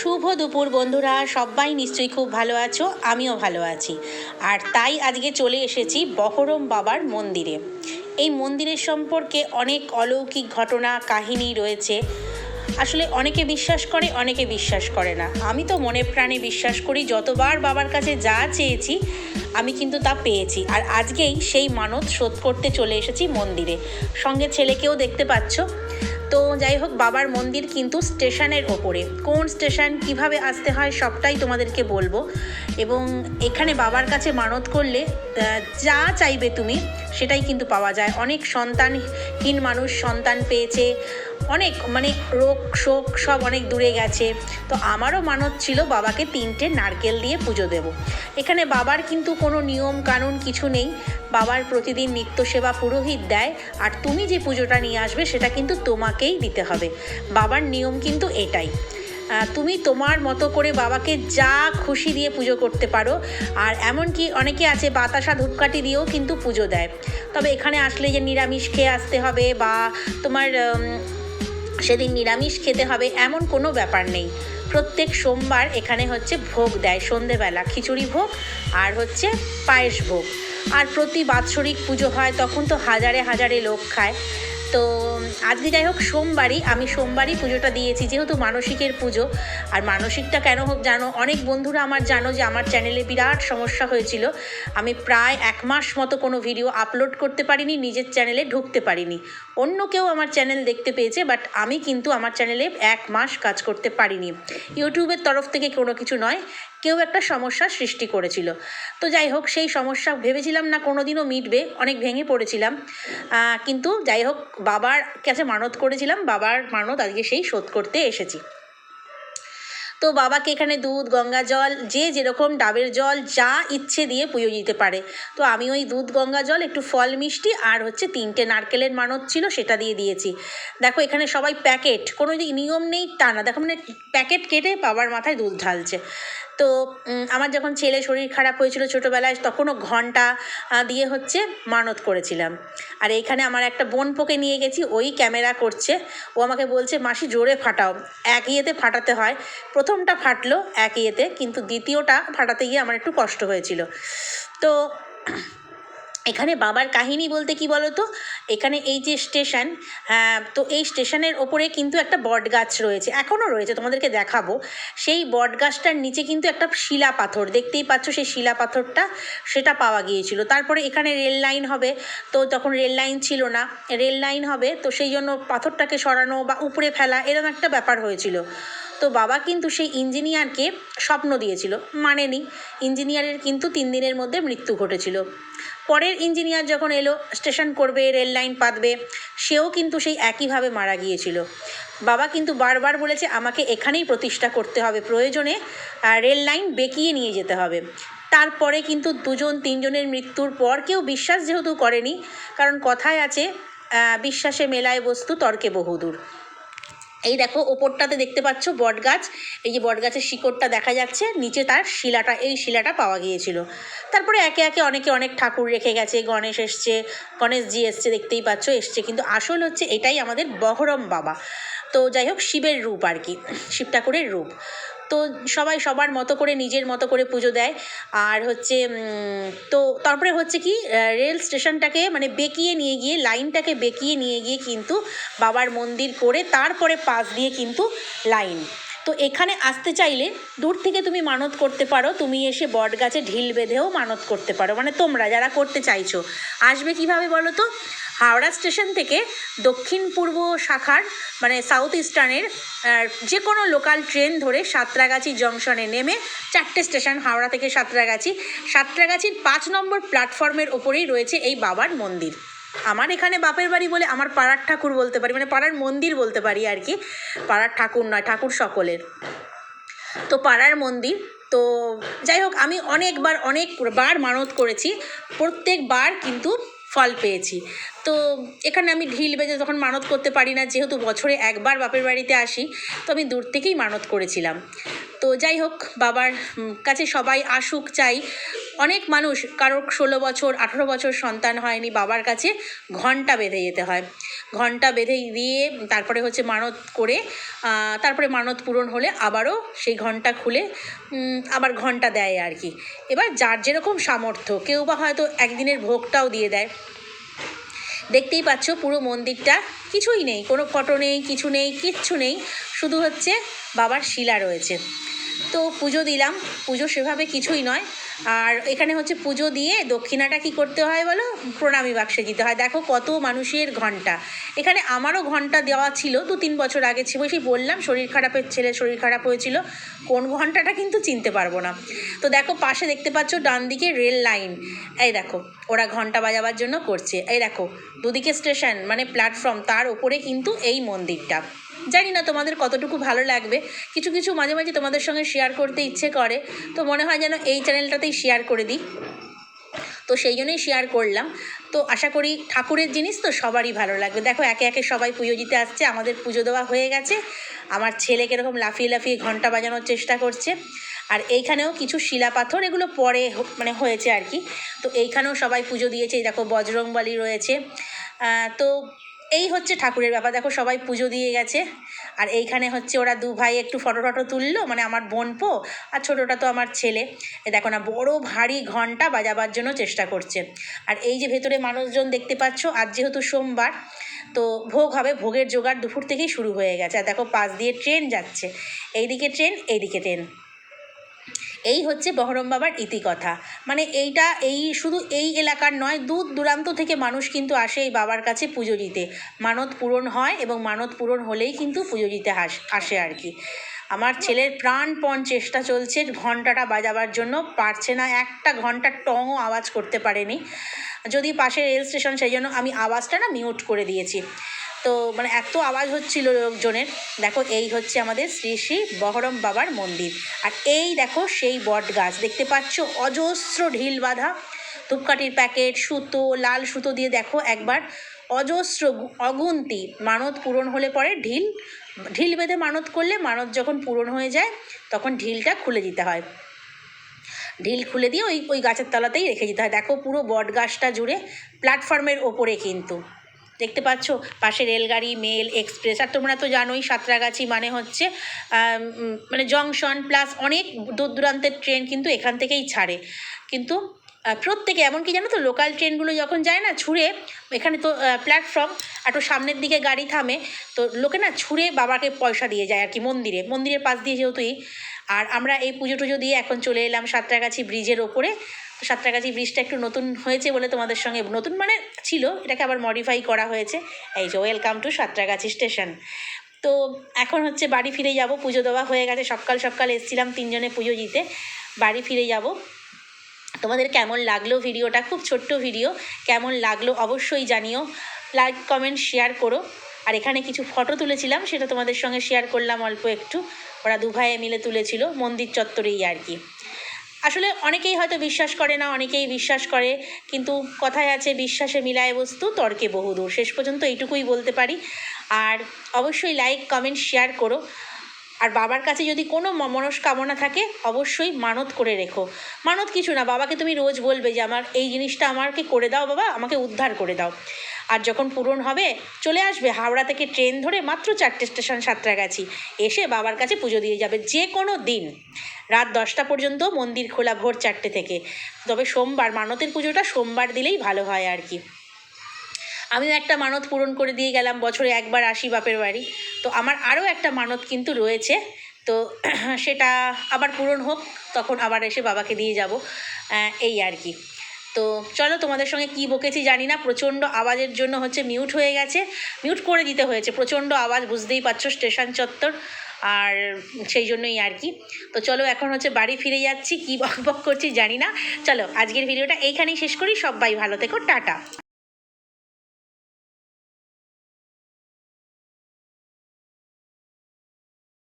শুভ দুপুর বন্ধুরা, সবাই নিশ্চয়ই খুব ভালো আছো, আমিও ভালো আছি। আর তাই আজকে চলে এসেছি বহরম বাবার মন্দিরে। এই মন্দিরের সম্পর্কে অনেক অলৌকিক ঘটনা কাহিনী রয়েছে। আসলে অনেকে বিশ্বাস করে, অনেকে বিশ্বাস করে না। আমি তো মনে প্রাণে বিশ্বাস করি। যতবার বাবার কাছে যা চেয়েছি আমি কিন্তু তা পেয়েছি। আর আজকেই সেই মানত শোধ করতে চলে এসেছি মন্দিরে। সঙ্গে ছেলেকেও দেখতে পাচ্ছ। তো যাই হোক, বাবার মন্দির কিন্তু স্টেশনের ওপরে। কোন স্টেশন, কিভাবে আসতে হয় সবটাই তোমাদেরকে বলবো। এবং এখানে বাবার কাছে মানত করলে যা চাইবে তুমি সেটাই কিন্তু পাওয়া যায়। অনেক সন্তানহীন মানুষ সন্তান পেয়েছে, অনেক রোগ শোক সব অনেক দূরে গেছে। তো আমারও মানত ছিল বাবাকে 3টে নারকেল দিয়ে পুজো দেব। এখানে বাবার কিন্তু কোনো নিয়ম কানুন কিছু নেই। বাবার প্রতিদিন নিত্য সেবা পুরোহিত দেয়, আর তুমি যে পুজোটা নিয়ে আসবে সেটা কিন্তু তোমাকেই দিতে হবে। বাবার নিয়ম কিন্তু এটাই। তুমি তোমার মতো করে বাবাকে যা খুশি দিয়ে পুজো করতে পারো। আর এমনকি অনেকে আছে বাতাসা ধূপকাঠি দিয়েও কিন্তু পুজো দেয়। তবে এখানে আসলে যে নিরামিষ খেয়ে আসতে হবে বা তোমার সেদিন নিরামিষ খেতে হবে এমন কোনো ব্যাপার নেই। প্রত্যেক সোমবার এখানে হচ্ছে ভোগ দেয় সন্ধেবেলা, খিচুড়ি ভোগ আর হচ্ছে পায়েস ভোগ। আর প্রতি বাৎসরিক পুজো হয়, তখন তো হাজারে হাজারে লোক খায়। তো আজকে যাই হোক আমি সোমবারই পুজোটা দিয়েছি, যেহেতু মানসিকের পুজো। আর মানসিকটা কেন হোক জানো, অনেক বন্ধুরা আমার জানো যে আমার চ্যানেলে বিরাট সমস্যা হয়েছিল। আমি প্রায় 1 মাস মতো কোনো ভিডিও আপলোড করতে পারিনি, নিজের চ্যানেলে ঢুকতে পারিনি। অন্য কেউ আমার চ্যানেল দেখতে পেয়েছে, বাট আমি কিন্তু আমার চ্যানেলে 1 মাস কাজ করতে পারিনি। ইউটিউবের তরফ থেকে কোনো কিছু নয়, কেউ একটা সমস্যার সৃষ্টি করেছিল। তো যাই হোক, সেই সমস্যা ভেবেছিলাম না কোনো দিনও মিটবে, অনেক ভেঙে পড়েছিলাম। কিন্তু যাই হোক, বাবার কাছে মানত করেছিলাম, বাবার মানত আজকে সেই শোধ করতে এসেছি। তো বাবাকে এখানে দুধ, গঙ্গা জল, যে যেরকম ডাবের জল যা ইচ্ছে দিয়ে পুজো দিতে পারে। তো আমি ওই দুধ, গঙ্গা জল, একটু ফল মিষ্টি আর হচ্ছে 3টে নারকেলের মানত ছিল সেটা দিয়ে দিয়েছি। দেখো এখানে সবাই প্যাকেট, কোনো নিয়ম নেই তা না, দেখো প্যাকেট কেটে বাবার মাথায় দুধ ঢালছে। তো আমার যখন ছেলে শরীর খারাপ হয়েছিল ছোটোবেলায়, তখনও ঘন্টা দিয়ে হচ্ছে মানত করেছিলাম। আর এইখানে আমার একটা বোনপোকে নিয়ে গেছি, ওই ক্যামেরা করছে। ও আমাকে বলছে, মাসি জোরে ফাটাও। এক ইয়েতে ফাটাতে হয়। প্রথমটা ফাটলো এক ইয়েতে, কিন্তু দ্বিতীয়টা ফাটাতে গিয়ে আমার একটু কষ্ট হয়েছিল। তো এখানে বাবার কাহিনী বলতে কি বলো তো, এখানে এই যে স্টেশন, তো এই স্টেশনের ওপরে কিন্তু একটা বট গাছ রয়েছে, এখনও রয়েছে, তোমাদেরকে দেখাবো। সেই বট গাছটার নিচে কিন্তু একটা শিলা পাথর, দেখতেই পাচ্ছ সেই শিলা পাথরটা, সেটা পাওয়া গিয়েছিল। তারপরে এখানে রেল লাইন হবে, তো তখন রেল লাইন ছিল না, রেল লাইন হবে, তো সেই জন্য পাথরটাকে সরানো বা উপরে ফেলা এরকম একটা ব্যাপার হয়েছিল। তো বাবা কিন্তু সেই ইঞ্জিনিয়ারকে স্বপ্ন দিয়েছিল, মানেনি। ইঞ্জিনিয়ারের কিন্তু 3 দিনের মধ্যে মৃত্যু ঘটেছিল। পরের ইঞ্জিনিয়ার যখন এলো, স্টেশন করবে, রেল লাইন পাতবে, সেও কিন্তু সেই একইভাবে মারা গিয়েছিল। বাবা কিন্তু বারবার বলেছে আমাকে এখানেই প্রতিষ্ঠা করতে হবে, প্রয়োজনে রেল লাইন বেঁকিয়ে নিয়ে যেতে হবে। তারপরে কিন্তু 2-3 জনের মৃত্যুর পর কেউ বিশ্বাস যেহেতু করেনি, কারণ কথায় আছে বিশ্বাসে মেলায় বস্তু, তর্কে বহুদূর। এই দেখো ওপরটাতে দেখতে পাচ্ছ বট গাছ, এই যে বট গাছের শিকড়টা দেখা যাচ্ছে, নিচে তার শিলাটা, এই শিলাটা পাওয়া গিয়েছিল। তারপরে একে একে অনেকে অনেক ঠাকুর রেখে গেছে, গণেশ এসছে, গণেশজি এসছে, দেখতেই পাচ্ছ এসছে, কিন্তু আসল হচ্ছে এটাই আমাদের বহরম বাবা। তো যাই হোক, শিবের রূপ আর কি, শিব ঠাকুরের রূপ। তো সবাই সবার মতো করে নিজের মতো করে পুজো দেয়। আর হচ্ছে তো তারপরে হচ্ছে কি, রেল স্টেশনটাকে বেঁকিয়ে নিয়ে গিয়ে, লাইনটাকে বেঁকিয়ে নিয়ে গিয়ে কিন্তু বাবার মন্দির করে তারপরে পাশ দিয়ে কিন্তু লাইন। তো এখানে আসতে চাইলে দূর থেকে তুমি মানত করতে পারো, তুমি এসে বট গাছে ঢিল বেঁধেও মানত করতে পারো, তোমরা যারা করতে চাইছো। আসবে কিভাবে বলো তো, হাওড়া স্টেশন থেকে দক্ষিণ পূর্ব শাখার সাউথ ইস্টার্নের যে কোনো লোকাল ট্রেন ধরে সাঁতরাগাছি জংশনে নেমে, 4টে স্টেশন হাওড়া থেকে সাঁতরাগাছির 5 নম্বর প্ল্যাটফর্মের ওপরেই রয়েছে এই বাবার মন্দির। আমার এখানে বাপের বাড়ি বলে আমার পাড়ার ঠাকুর বলতে পারি, পাড়ার মন্দির বলতে পারি আর কি, পাড়ার ঠাকুর নয়, ঠাকুর সকলের। তো পাড়ার মন্দির। তো যাই হোক, আমি অনেকবার মানত করেছি, প্রত্যেকবার কিন্তু ফল পেয়েছি। তো এখানে আমি ঢিল বেঁধে তখন মানত করতে পারি না, যেহেতু বছরে একবার বাপের বাড়িতে আসি, তো আমি দূর থেকেই মানত করেছিলাম। তো যাই হোক, বাবার কাছে সবাই আসুক চাই। অনেক মানুষ, কারোর 16 বছর 18 বছর সন্তান হয়নি, বাবার কাছে ঘণ্টা বেঁধে যেতে হয়। ঘণ্টা বেঁধে দিয়ে তারপরে হচ্ছে মানত করে তারপরে মানত পূরণ হলে আবারও সেই ঘণ্টা খুলে আবার ঘণ্টা দেয় আর কি। এবার যার যেরকম সামর্থ্য, কেউ বা হয়তো একদিনের ভোগটাও দিয়ে দেয়। দেখতেই পাচ্ছ পুরো মন্দিরটা কিছুই নেই, কোনো ফটো নেই, কিছু নেই, কিচ্ছু নেই, শুধু হচ্ছে বাবার শিলা রয়েছে। তো পুজো দিলাম, পুজো সেভাবে কিছুই নয়। আর এখানে হচ্ছে পুজো দিয়ে দক্ষিণাটা কি করতে হয় বলো, প্রণামী বাক্সে দিতে হয়। দেখো কত মানুষের ঘণ্টা, এখানে আমারও ঘণ্টা দেওয়া ছিল 2-3 বছর আগে, ছিল সেই বললাম শরীর খারাপের ছেলে শরীর খারাপ হয়েছিল, কোন ঘণ্টাটা কিন্তু চিনতে পারবো না। তো দেখো পাশে দেখতে পাচ্ছ ডান দিকে রেল লাইন, এই দেখো ওরা ঘণ্টা বাজাবার জন্য করছে। এই দেখো দুদিকে স্টেশন মানে প্ল্যাটফর্ম, তার ওপরে কিন্তু এই মন্দিরটা। জানি না তোমাদের কতটুকু ভালো লাগবে, কিছু কিছু মাঝে মাঝে তোমাদের সঙ্গে শেয়ার করতে ইচ্ছে করে, তো মনে হয় যেন এই চ্যানেলটাতেই শেয়ার করে দিই, তো সেই জন্যই শেয়ার করলাম। তো আশা করি ঠাকুরের জিনিস তো সবারই ভালো লাগবে। দেখো একে একে সবাই পুজো দিতে আসছে, আমাদের পুজো দেওয়া হয়ে গেছে। আমার ছেলে কীরকম লাফিয়ে লাফিয়ে ঘণ্টা বাজানোর চেষ্টা করছে। আর এইখানেও কিছু শিলা পাথর, এগুলো পরে মানে হয়েছে আর কি। তো এইখানেও সবাই পুজো দিয়েছে, এই দেখো বজরংবলী রয়েছে। তো এই হচ্ছে ঠাকুরের ব্যাপার। দেখো সবাই পুজো দিয়ে গেছে, আর এইখানে হচ্ছে ওরা দু ভাই একটু ফটো টটো তুললো, মানে আমার বোনপো আর ছোটোটা তো আমার ছেলে। দেখো না বড় ভারী ঘণ্টা বাজাবার জন্য চেষ্টা করছে। আর এই যে ভেতরে মানুষজন দেখতে পাচ্ছ, আজ যেহেতু সোমবার তো ভোগ হবে, ভোগের জোগাড় দুপুর থেকেই শুরু হয়ে গেছে। আর দেখো পাশ দিয়ে ট্রেন যাচ্ছে, এইদিকে ট্রেন এইদিকে ট্রেন। এই হচ্ছে বহরম বাবার ইতিকথা। মানে এইটা শুধু এই এলাকার নয়, দূর দূরান্ত থেকে মানুষ কিন্তু আসে এই বাবার কাছে পুজো দিতে, মানত পূরণ হয় এবং মানত পূরণ হলেই কিন্তু পুজো দিতে আসে আর কি। আমার ছেলের প্রাণপণ চেষ্টা চলছে ঘণ্টাটা বাজাবার জন্য, পারছে না, একটা ঘণ্টার টংও আওয়াজ করতে পারেনি। যদি পাশে রেল স্টেশন, সেই জন্য আমি আওয়াজটা না মিউট করে দিয়েছি। তো মানে এত আওয়াজ হচ্ছিল লোকজনের। দেখো এই হচ্ছে আমাদের শ্রী শ্রী বহরম বাবার মন্দির। আর এই দেখো সেই বট গাছ দেখতে পাচ্ছ, অজস্র ঢিল বাঁধা, ধূপকাঠির প্যাকেট, সুতো, লাল সুতো দিয়ে দেখো একবার অজস্র অগুন্তি মানত পূরণ হলে পরে ঢিল বেঁধে মানত করলে মানত যখন পূরণ হয়ে যায় তখন ঢিলটা খুলে দিতে হয়। ঢিল খুলে দিয়ে ওই গাছের তলাতেই রেখে দিতে হয়। দেখো পুরো বট গাছটা জুড়ে প্ল্যাটফর্মের ওপরে কিন্তু দেখতে পাচ্ছ, পাশে রেলগাড়ি, মেল, এক্সপ্রেস। আর তোমরা তো জানোই সাঁতরাগাছি মানে হচ্ছে মানে জংশন, প্লাস অনেক দূর দূরান্তের ট্রেন কিন্তু এখান থেকেই ছাড়ে। কিন্তু প্রত্যেকে এমনকি জানো তো, লোকাল ট্রেনগুলো যখন যায় না ছুঁড়ে, এখানে তো প্ল্যাটফর্ম একটু সামনের দিকে গাড়ি থামে, তো লোকে না ছুঁড়ে বাবাকে পয়সা দিয়ে যায় আর কি, মন্দিরের পাশ দিয়ে যেহেতুই। আর আমরা এই পুজো টুজো দিয়ে এখন চলে এলাম সাঁতরাগাছি ব্রিজের ওপরে। তো সাঁতরাগাছি ব্রিজটা একটু নতুন হয়েছে বলে তোমাদের সঙ্গে, নতুন মানে ছিল, এটাকে আবার মডিফাই করা হয়েছে। এই যে ওয়েলকাম টু সাঁতরাগাছি স্টেশন। তো এখন হচ্ছে বাড়ি ফিরে যাব, পুজো দেওয়া হয়ে গেছে, সকাল সকাল এসেছিলাম তিনজনে পুজো দিতে, বাড়ি ফিরে যাব। তোমাদের কেমন লাগলো ভিডিওটা, খুব ছোট্ট ভিডিও, কেমন লাগলো অবশ্যই জানিও, লাইক কমেন্ট শেয়ার করো। আর এখানে কিছু ফটো তুলেছিলাম, সেটা তোমাদের সঙ্গে শেয়ার করলাম অল্প একটু, ওরা দু ভাইয়ে মিলে তুলেছিল মন্দির চত্বরেই আর কি। আসলে অনেকেই হয়তো বিশ্বাস করে না, অনেকেই বিশ্বাস করে, কিন্তু কথায় আছে বিশ্বাসে মিলায় বস্তু, তর্কে বহুদূর। শেষ পর্যন্ত এইটুকুই বলতে পারি। আর অবশ্যই লাইক কমেন্ট শেয়ার করো। আর বাবার কাছে যদি কোনো মনস্কামনা থাকে অবশ্যই মানত করে রেখো। মানত কিছু না, বাবাকে তুমি রোজ বলবে যে আমার এই জিনিসটা আমাকে করে দাও বাবা, আমাকে উদ্ধার করে দাও। আর যখন পূরণ হবে চলে আসবে হাওড়া থেকে ট্রেন ধরে, মাত্র 4টে স্টেশন সাঁতরাগাছি, এসে বাবার কাছে পুজো দিয়ে যাবে। যে কোনো দিন রাত 10টা পর্যন্ত মন্দির খোলা, ভোর 4টে থেকে। তবে সোমবার মানতের পুজোটা সোমবার দিলেই ভালো হয় আর কি। আমিও একটা মানত পূরণ করে দিয়ে গেলাম, বছরে একবার আসি বাপের বাড়ি, তো আমার আরও একটা মানত কিন্তু রয়েছে, তো সেটা আবার পূরণ হোক, তখন আবার এসে বাবাকে দিয়ে যাব, এই আর কি। তো চলো, তোমাদের সঙ্গে কী বকেছি জানি না, প্রচণ্ড আওয়াজের জন্য হচ্ছে মিউট হয়ে গেছে, মিউট করে দিতে হয়েছে, প্রচণ্ড আওয়াজ বুঝতেই পারছো, স্টেশন চত্বর, আর সেই জন্যই আর কি। তো চলো এখন হচ্ছে বাড়ি ফিরে যাচ্ছি, কী বক বক করছি জানি না। চলো আজকের ভিডিওটা এইখানেই শেষ করি, সবাই ভালো থেকো, টাটা।